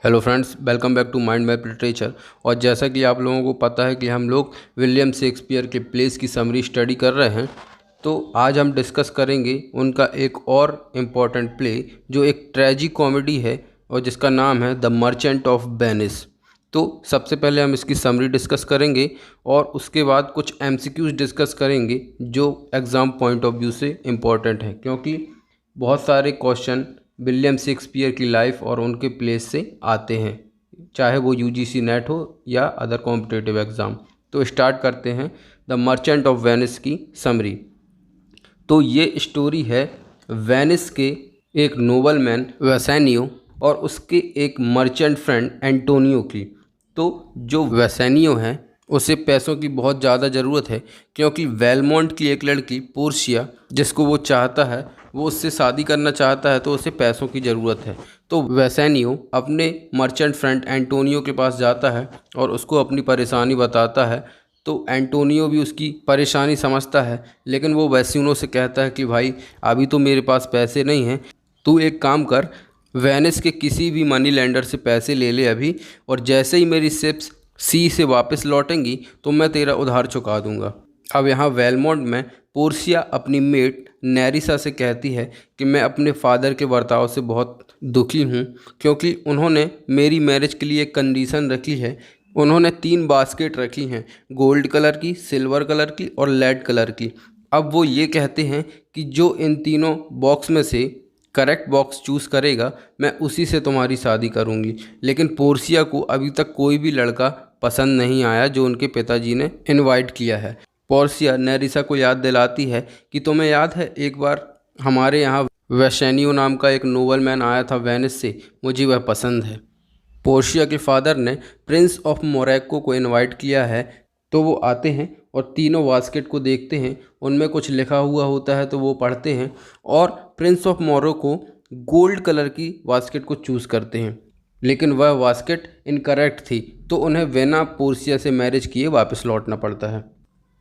Hello friends, welcome back to mind map literature. और जैसा कि आप लोगों को पता है कि हम लोग विलियम शेक्सपियर के प्लेस की समरी स्टडी कर रहे हैं, तो आज हम डिस्कस करेंगे उनका एक और इम्पॉर्टेंट प्ले जो एक ट्रेजिक कॉमेडी है और जिसका नाम है द मर्चेंट ऑफ वेनिस। तो सबसे पहले हम इसकी समरी डिस्कस करेंगे और उसके बाद कुछ एमसीक्यूज डिस्कस करेंगे जो एग्ज़ाम पॉइंट ऑफ व्यू से इम्पॉर्टेंट है, क्योंकि बहुत सारे क्वेश्चन विलियम शेक्सपियर की लाइफ और उनके प्लेस से आते हैं, चाहे वो यूजीसी नेट हो या अदर कॉम्पिटिटिव एग्ज़ाम। तो स्टार्ट करते हैं द मर्चेंट ऑफ वेनिस की समरी। तो ये स्टोरी है वेनिस के एक नोबलमैन वेसेनियो और उसके एक मर्चेंट फ्रेंड एंटोनियो की। तो जो वेसेनियो है उसे पैसों की बहुत ज़्यादा ज़रूरत है, क्योंकि वेलमोंट की एक लड़की पोर्शिया जिसको वो चाहता है, वो उससे शादी करना चाहता है, तो उसे पैसों की ज़रूरत है। तो वेसेनियो अपने मर्चेंट फ्रेंड एंटोनियो के पास जाता है और उसको अपनी परेशानी बताता है। तो एंटोनियो भी उसकी परेशानी समझता है, लेकिन वो वेसेनियो से कहता है कि भाई अभी तो मेरे पास पैसे नहीं हैं, तू एक काम कर, वेनिस के किसी भी मनी लेंडर से पैसे ले ले अभी, और जैसे ही मेरी शिप्स सी से वापस लौटेंगी तो मैं तेरा उधार चुका दूंगा। अब यहाँ वेलमोंट में पोर्शिया अपनी मेट नेरिसा से कहती है कि मैं अपने फादर के बर्ताव से बहुत दुखी हूँ, क्योंकि उन्होंने मेरी मैरिज के लिए एक कंडीशन रखी है। उन्होंने 3 बास्केट रखी हैं, गोल्ड कलर की, सिल्वर कलर की और लेड कलर की। अब वो ये कहते हैं कि जो इन तीनों बॉक्स में से करेक्ट बॉक्स चूज़ करेगा, मैं उसी से तुम्हारी शादी करूंगी। लेकिन पोर्शिया को अभी तक कोई भी लड़का पसंद नहीं आया जो उनके पिताजी ने इनवाइट किया है। पोर्शिया नेरिसा को याद दिलाती है कि तुम्हें याद है एक बार हमारे यहाँ वेसेनियो नाम का एक नोबलमैन आया था वेनिस से, मुझे वह पसंद है। पोर्शिया के फादर ने प्रिंस ऑफ मोरक्को को इनवाइट किया है। तो वो आते हैं और तीनों बास्केट को देखते हैं, उनमें कुछ लिखा हुआ होता है तो वो पढ़ते हैं और Prince of Morocco gold colour की बास्केट को चूज़ करते हैं, लेकिन वह बास्केट इनकरेक्ट थी, तो उन्हें वेना पोर्शिया से मैरिज किए वापस लौटना पड़ता है।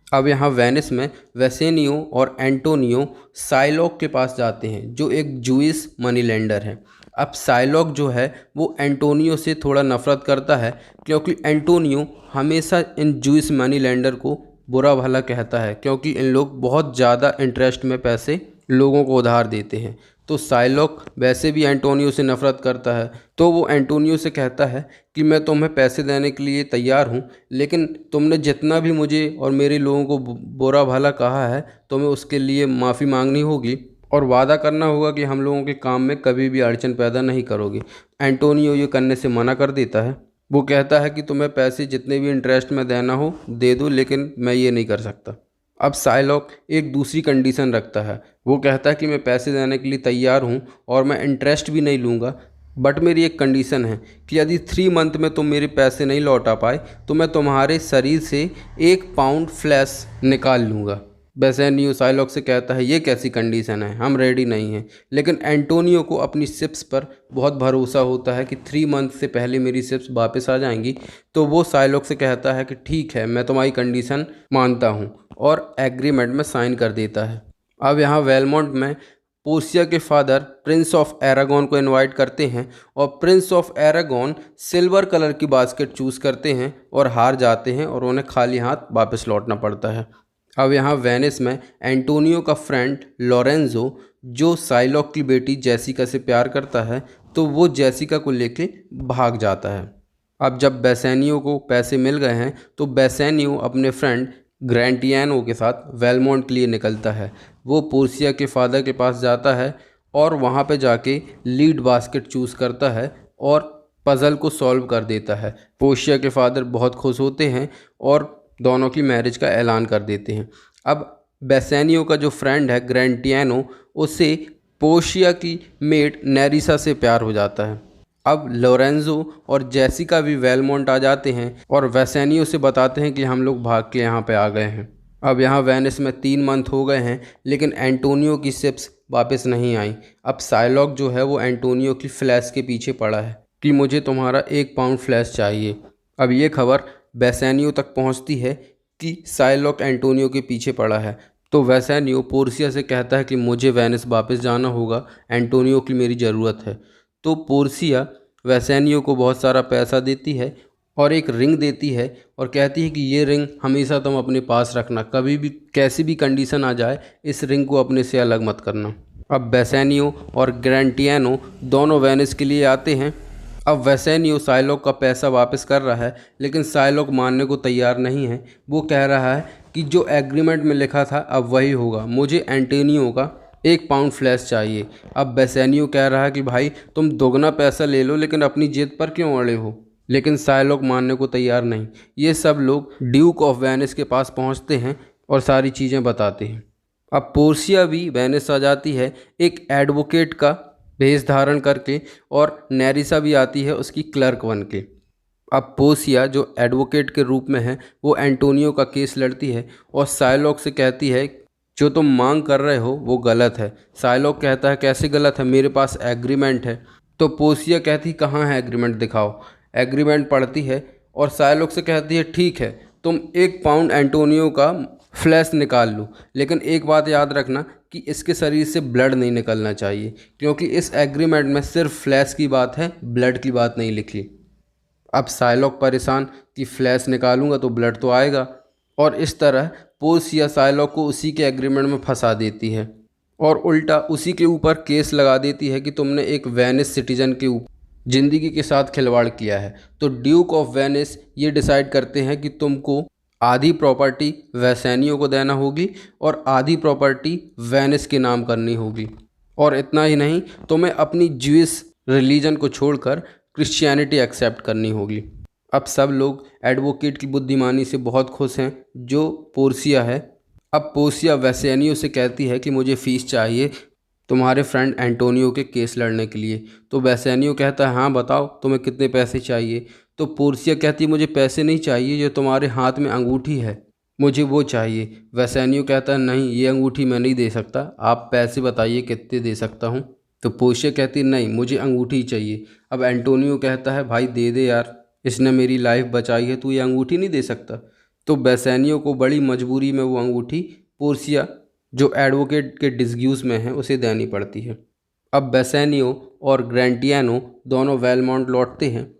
अब यहाँ वेनिस में वेसेनियो और एंटोनियो साइलॉक के पास जाते हैं जो एक जूइस मनी लेंडर है। अब साइलॉक जो है वो एंटोनियो से थोड़ा नफरत करता है, क्योंकि एंटोनियो हमेशा इन जूइस मनी लेंडर को बुरा भला कहता है, क्योंकि इन लोग बहुत ज़्यादा इंटरेस्ट में पैसे लोगों को उधार देते हैं। तो साइलॉक वैसे भी एंटोनियो से नफरत करता है, तो वो एंटोनियो से कहता है कि मैं तुम्हें पैसे देने के लिए तैयार हूँ, लेकिन तुमने जितना भी मुझे और मेरे लोगों को बुरा भला कहा है, तुम्हें उसके लिए माफ़ी मांगनी होगी और वादा करना होगा कि हम लोगों के काम में कभी भी अड़चन पैदा नहीं करोगे। एंटोनियो ये करने से मना कर देता है। वो कहता है कि तुम्हें पैसे जितने भी इंटरेस्ट में देना हो दे दो, लेकिन मैं ये नहीं कर सकता। अब साइलॉक एक दूसरी कंडीशन रखता है। वो कहता है कि मैं पैसे देने के लिए तैयार हूँ और मैं इंटरेस्ट भी नहीं लूँगा, बट मेरी एक कंडीशन है कि यदि 3 मंथ में तुम मेरे पैसे नहीं लौटा पाए तो मैं तुम्हारे शरीर से 1 पाउंड फ्लैश निकाल लूँगा। बेसेनियो साइलॉक से कहता है ये कैसी कंडीशन है, हम रेडी नहीं हैं। लेकिन एंटोनियो को अपनी शिप्स पर बहुत भरोसा होता है कि 3 मंथ से पहले मेरी शिप्स वापस आ जाएंगी। तो वो साइलॉक से कहता है कि ठीक है, मैं तुम्हारी कंडीशन मानता हूँ, और एग्रीमेंट में साइन कर देता है। अब यहाँ वेलमोंट में पोर्शिया के फादर प्रिंस ऑफ एरागॉन को इनवाइट करते हैं और Prince of Aragon silver colour की बास्केट चूज़ करते हैं और हार जाते हैं और उन्हें खाली हाथ वापस लौटना पड़ता है। अब यहाँ वेनिस में एंटोनियो का फ्रेंड लोरेंजो जो साइलॉक की बेटी जेसिका से प्यार करता है, तो वो जेसिका को लेके भाग जाता है। अब जब बेसेनियो को पैसे मिल गए हैं तो बेसेनियो अपने फ्रेंड ग्रैंटियानो के साथ वेलमोंट के लिए निकलता है। वो पोर्शिया के फादर के पास जाता है और वहाँ पे जाके लीड बास्केट चूज़ करता है और पज़ल को सॉल्व कर देता है। पोर्शिया के फादर बहुत खुश होते हैं और दोनों की मैरिज का ऐलान कर देते हैं। अब बेसेनियो का जो फ्रेंड है ग्रैंटियानो, उसे पोर्शिया की मेट नेरिसा से प्यार हो जाता है। अब लोरेंजो और जेसिका भी वेलमोंट आ जाते हैं और वेसेनियो से बताते हैं कि हम लोग भाग के यहाँ पे आ गए हैं। अब यहाँ वेनिस में 3 मंथ हो गए हैं, लेकिन एंटोनियो की शिप्स वापस नहीं आई। अब साइलॉक जो है वो एंटोनियो की फ्लैश के पीछे पड़ा है कि मुझे तुम्हारा 1 पाउंड फ्लैश चाहिए। अब ये खबर बेसेनियो तक पहुँचती है कि साइलॉक एंटोनियो के पीछे पड़ा है। तो वेसेनियो पोर्शिया से कहता है कि मुझे वेनिस वापस जाना होगा, एंटोनियो की मेरी ज़रूरत है। तो पोर्शिया वैसेनियो को बहुत सारा पैसा देती है और एक रिंग देती है और कहती है कि ये रिंग हमेशा तुम अपने पास रखना, कभी भी कैसी भी कंडीशन आ जाए इस रिंग को अपने से अलग मत करना। अब बेसेनियो और ग्रेंटियानो दोनों वेनिस के लिए आते हैं। अब वेसेनियो साइलॉक का पैसा वापस कर रहा है, लेकिन साइलॉक मानने को तैयार नहीं है। वो कह रहा है कि जो एग्रीमेंट में लिखा था अब वही होगा, मुझे एंटोनियो का 1 पाउंड फ्लैश चाहिए। अब बेसेनियो कह रहा है कि भाई तुम दोगुना पैसा ले लो, लेकिन अपनी जिद पर क्यों अड़े हो, लेकिन साइलॉक मानने को तैयार नहीं। ये सब लोग ड्यूक ऑफ वेनिस के पास पहुंचते हैं और सारी चीज़ें बताते हैं। अब पोर्सिया भी वेनिस आ जाती है एक एडवोकेट का भेष धारण करके, और नेरिसा भी आती है उसकी क्लर्क बन के। अब पोर्सिया जो एडवोकेट के रूप में है वो एंटोनियो का केस लड़ती है और साइलॉक से कहती है जो तुम मांग कर रहे हो वो गलत है। साइलॉक कहता है कैसे गलत है, मेरे पास एग्रीमेंट है। तो पोर्सिया कहती कहाँ है एग्रीमेंट, दिखाओ। एग्रीमेंट पढ़ती है और साइलॉक से कहती है ठीक है तुम 1 पाउंड एंटोनियो का फ्लैश निकाल लो, लेकिन एक बात याद रखना कि इसके शरीर से ब्लड नहीं निकलना चाहिए, क्योंकि इस एग्रीमेंट में सिर्फ फ्लैश की बात है, ब्लड की बात नहीं लिखी। अब साइलॉक परेशान कि फ्लैश निकालूंगा तो ब्लड तो आएगा, और इस तरह पोर्सिया साइलॉक को उसी के एग्रीमेंट में फंसा देती है और उल्टा उसी के ऊपर केस लगा देती है कि तुमने एक वेनिस सिटीजन के ऊपर ज़िंदगी के साथ खिलवाड़ किया है। तो ड्यूक ऑफ वेनिस ये डिसाइड करते हैं कि तुमको आधी प्रॉपर्टी वैसेनियो को देना होगी और आधी प्रॉपर्टी वेनिस के नाम करनी होगी, और इतना ही नहीं, तुम्हें अपनी ज्यूइश रिलीजन को छोड़कर क्रिश्चियनिटी एक्सेप्ट करनी होगी। अब सब लोग एडवोकेट की बुद्धिमानी से बहुत खुश हैं जो पोर्सिया है। अब पोर्सिया वैसेनियो से कहती है कि मुझे फ़ीस चाहिए तुम्हारे फ्रेंड एंटोनियो के केस लड़ने के लिए। तो वैसेनियो कहता है हाँ बताओ तुम्हें कितने पैसे चाहिए। तो पोर्सिया कहती है मुझे पैसे नहीं चाहिए, जो तुम्हारे हाथ में अंगूठी है मुझे वो चाहिए। वैसेनियो कहता है नहीं, ये अंगूठी मैं नहीं दे सकता, आप पैसे बताइए कितने दे सकता हूँ। तो पोर्सिया कहती है नहीं मुझे अंगूठी ही चाहिए। अब एंटोनियो कहता है भाई दे दे यार, इसने मेरी लाइफ बचाई है, तू ये अंगूठी नहीं दे सकता। तो वैसेनियो को बड़ी मजबूरी में वो अंगूठी पोर्सिया जो एडवोकेट के डिस्ग्यूज में है उसे देनी पड़ती है। अब बेसेनियो और ग्रेंटियानो दोनों वेलमोंट लौटते हैं,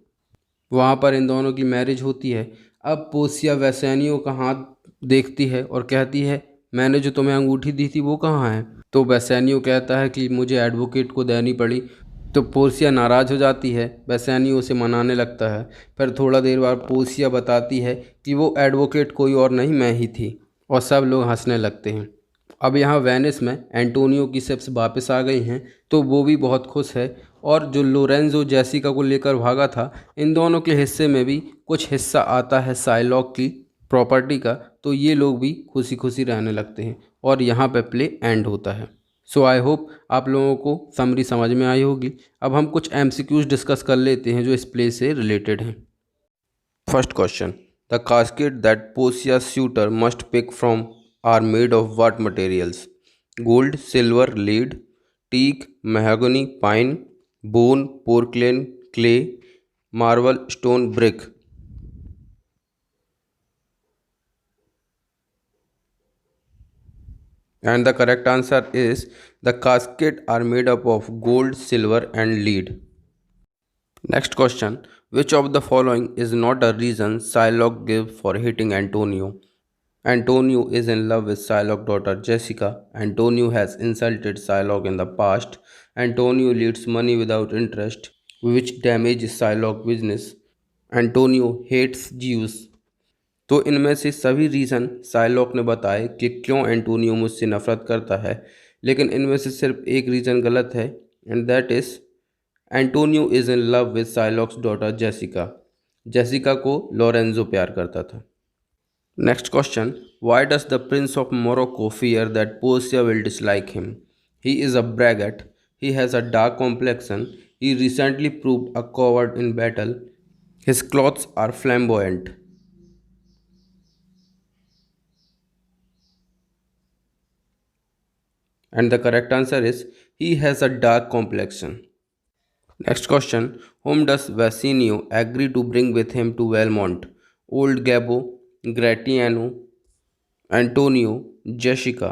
वहाँ पर इन दोनों की मैरिज होती है। अब पोर्सिया वैसेनियो का हाथ देखती है और कहती है मैंने जो तुम्हें अंगूठी दी थी वो कहाँ है। तो वैसेनियो कहता है कि मुझे एडवोकेट को देनी पड़ी। तो पोर्सिया नाराज़ हो जाती है, वैसेनियो उसे मनाने लगता है। फिर थोड़ा देर बाद पोर्सिया बताती है कि वो एडवोकेट कोई और नहीं मैं ही थी, और सब लोग हंसने लगते हैं। अब यहाँ वेनिस में एंटोनियो की शिप्स वापस आ गई हैं, तो वो भी बहुत खुश है। और जो लोरेंजो जेसिका को लेकर भागा था, इन दोनों के हिस्से में भी कुछ हिस्सा आता है साइलॉक की प्रॉपर्टी का, तो ये लोग भी खुशी खुशी रहने लगते हैं और यहाँ पे प्ले एंड होता है। सो आई होप आप लोगों को समरी समझ में आई होगी। अब हम कुछ एमसीक्यूज डिस्कस कर लेते हैं जो इस प्ले से रिलेटेड हैं। First question, the casket that Portia's suitor must pick from are made of what materials? Gold, silver, lead, teak, mahogany, pine, bone, porcelain, clay, marble, stone, brick. And the correct answer is the casket are made up of gold, silver and lead. Next question, which of the following is not a reason Psylocke gave for hating Antonio? Antonio is in love with Psylocke's daughter Jessica. Antonio has insulted Psylocke in the past. Antonio leads money without interest, which damages Psylocke's business. Antonio hates Jews. तो इनमें से सभी reason Psylocke ने बताए कि क्यों Antonio मुझसे नफरत करता है, लेकिन इनमें से सिर्फ एक रीज़न गलत है, and that is Antonio is in love with Shylock's daughter Jessica. Jessica को लोरेंजो प्यार करता था। Next question, why does the prince of Morocco fear that Portia will dislike him? He is a braggart, he has a dark complexion, he recently proved a coward in battle, his clothes are flamboyant. And the correct answer is he has a dark complexion. Next question, whom does Vasinio agree to bring with him to Valmont? Old Gabo, Gratiano, Antonio, Jessica.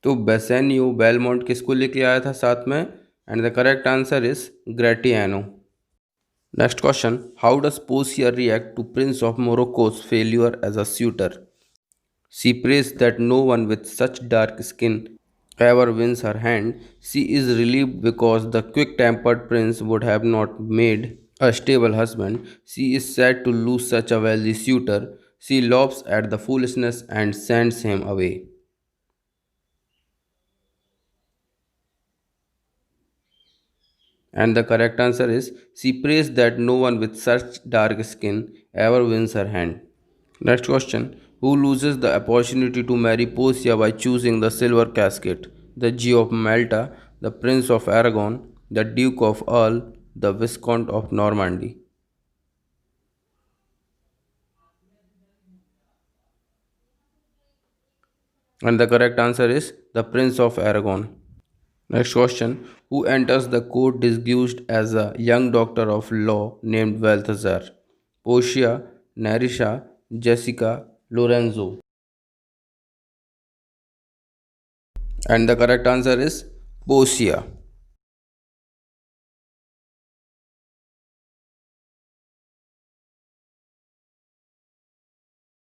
तो Bassanio Belmont किसको लेके आया था साथ में? And the correct answer is Gratiano. Next question, how does Portia react to prince of Morocco's failure as a suitor? She prays that no one with such dark skin ever wins her hand. She is relieved because the quick tempered prince would have not made a stable husband. She is sad to lose such a wealthy suitor. She laughs at the foolishness and sends him away. And the correct answer is she prays that no one with such dark skin ever wins her hand. Next question, who loses the opportunity to marry Portia by choosing the silver casket? The Duke of Malta, the Prince of Aragon, the Duke of Earl, the Viscount of Normandy. And the correct answer is the Prince of Aragon. Next question, who enters the court disguised as a young doctor of law named Balthazar? Portia, Narisha, Jessica, Lorenzo. And the correct answer is Portia.